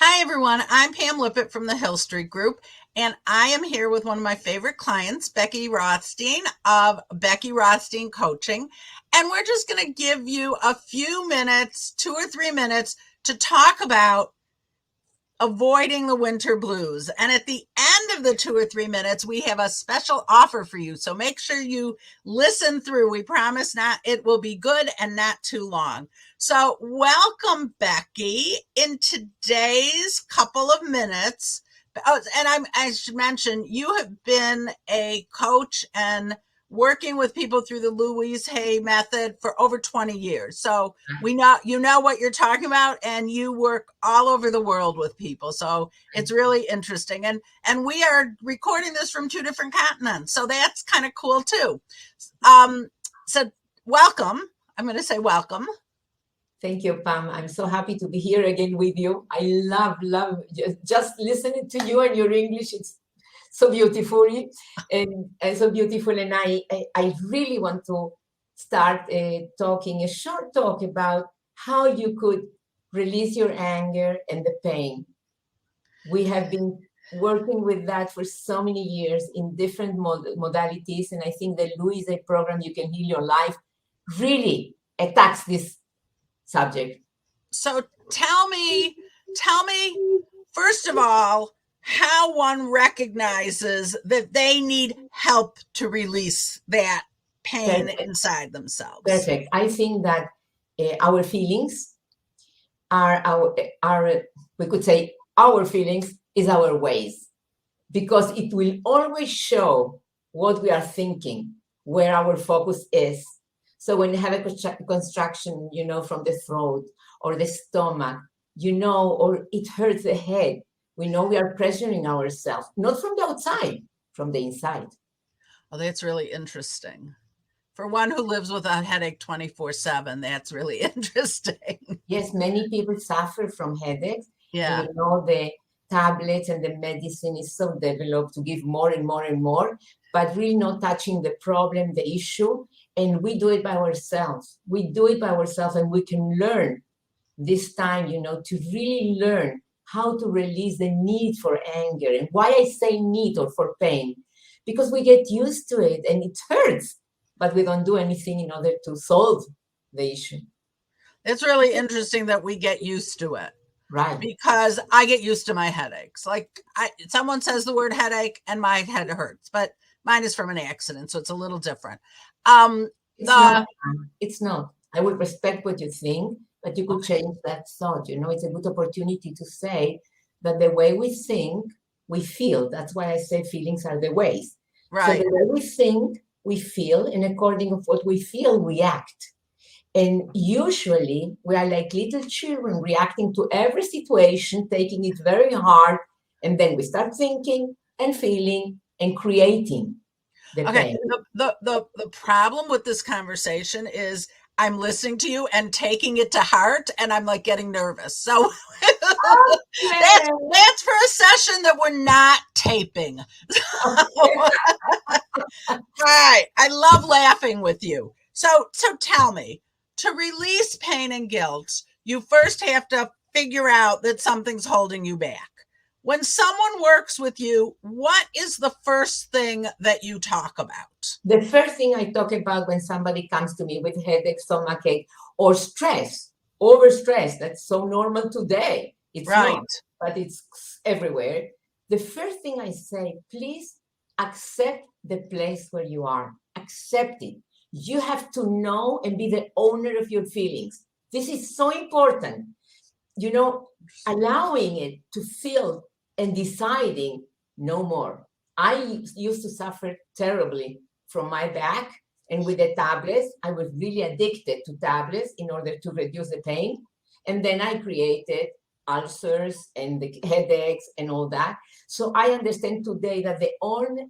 Hi, everyone. I'm Pam Lippett from the Hill Street Group, and I am here with one of my favorite clients, Becky Rothstein of Becky Rothstein Coaching. And we're just going to give you a few minutes, 2 or 3 minutes, to talk about avoiding the winter blues. And at the end of the 2 or 3 minutes, we have a special offer for you. So make sure you listen through. We promise not it will be good and not too long. So welcome, Becky, in today's couple of minutes. Oh, and I should mention, you have been a coach and working with people through the Louise Hay method for over 20 years. So we know you know what you're talking about, and you work all over the world with people. So it's really interesting. And we are recording this from 2 different continents. So that's kind of cool too. So welcome. I'm going to say welcome. Thank you, Pam. I'm so happy to be here again with you. I love just listening to you and your English. It's so beautiful and so beautiful. And I really want to start talking a short talk about how you could release your anger and the pain. We have been working with that for so many years in different modalities. And I think the Louise Hay program, You Can Heal Your Life, really attacks this subject. So tell me, first of all, how one recognizes that they need help to release that pain inside themselves. Perfect. I think that our feelings are we could say our feelings is our ways, because it will always show what we are thinking, where our focus is. So when you have a construction, from the throat or the stomach, or it hurts the head, we know we are pressuring ourselves, not from the outside, from the inside. Oh, that's really interesting. For one who lives with a headache 24/7, that's really interesting. Yes, many people suffer from headaches. Yeah. And the tablets and the medicine is so developed to give more and more and more, but really not touching the problem, the issue. And we do it by ourselves. We do it by ourselves, and we can learn this time, to really learn how to release the need for anger. And why I say need or for pain, because we get used to it and it hurts, but we don't do anything in order to solve the issue. It's really interesting that we get used to it. Right. Because I get used to my headaches. Like someone says the word headache and my head hurts, but mine is from an accident, so it's a little different. It's not. I would respect what you think, but you could change that thought. It's a good opportunity to say that the way we think, we feel. That's why I say feelings are the ways. Right. So the way we think, we feel, and according to what we feel, we act. And usually we are like little children reacting to every situation, taking it very hard. And then we start thinking and feeling and creating the pain. The problem with this conversation is I'm listening to you and taking it to heart, and I'm like getting nervous. So that's for a session that we're not taping. Right. I love laughing with you. So tell me, to release pain and guilt, you first have to figure out that something's holding you back. When someone works with you, what is the first thing that you talk about? The first thing I talk about when somebody comes to me with headache, stomachache, or stress, overstress, that's so normal today. It's right. Not, but it's everywhere. The first thing I say, please accept the place where you are. Accept it. You have to know and be the owner of your feelings. This is so important. Allowing it to feel and deciding no more. I used to suffer terribly from my back, and with the tablets, I was really addicted to tablets in order to reduce the pain. And then I created ulcers and the headaches and all that. So I understand today that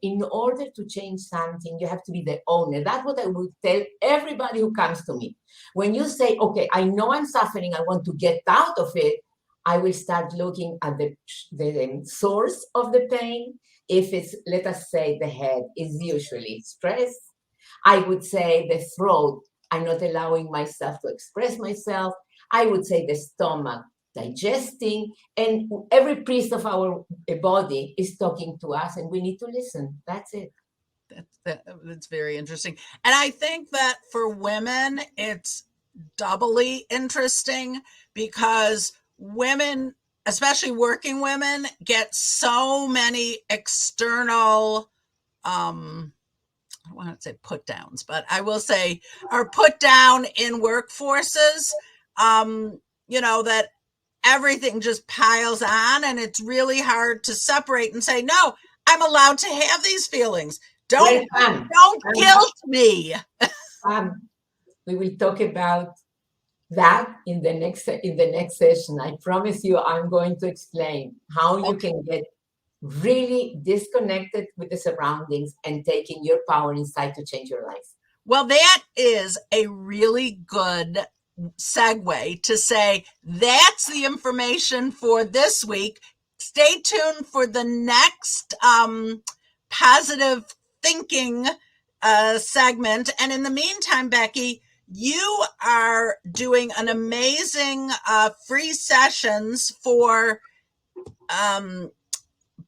in order to change something, you have to be the owner. That's what I would tell everybody who comes to me. When you say, okay, I know I'm suffering, I want to get out of it, I will start looking at the source of the pain. If it's, let us say, the head is usually stress. I would say the throat, I'm not allowing myself to express myself. I would say the stomach, digesting, and every piece of our body is talking to us, and we need to listen. That's it. That's very interesting. And I think that for women, it's doubly interesting because women, especially working women, get so many external, I want to say put downs, but I will say are put down in workforces, that everything just piles on and it's really hard to separate and say, no, I'm allowed to have these feelings. Well, Don't guilt me. We will talk about that in the next session. I promise you, I'm going to explain how you can get really disconnected with the surroundings and taking your power inside to change your life. Well, that is a really good segue to say that's the information for this week. Stay tuned for the next positive thinking segment. And in the meantime, Becky, you are doing an amazing free sessions for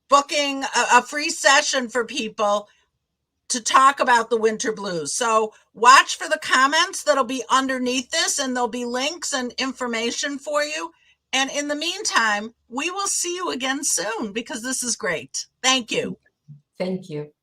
booking a free session for people to talk about the winter blues. So watch for the comments that'll be underneath this, and there'll be links and information for you. And in the meantime, we will see you again soon because this is great. Thank you. Thank you.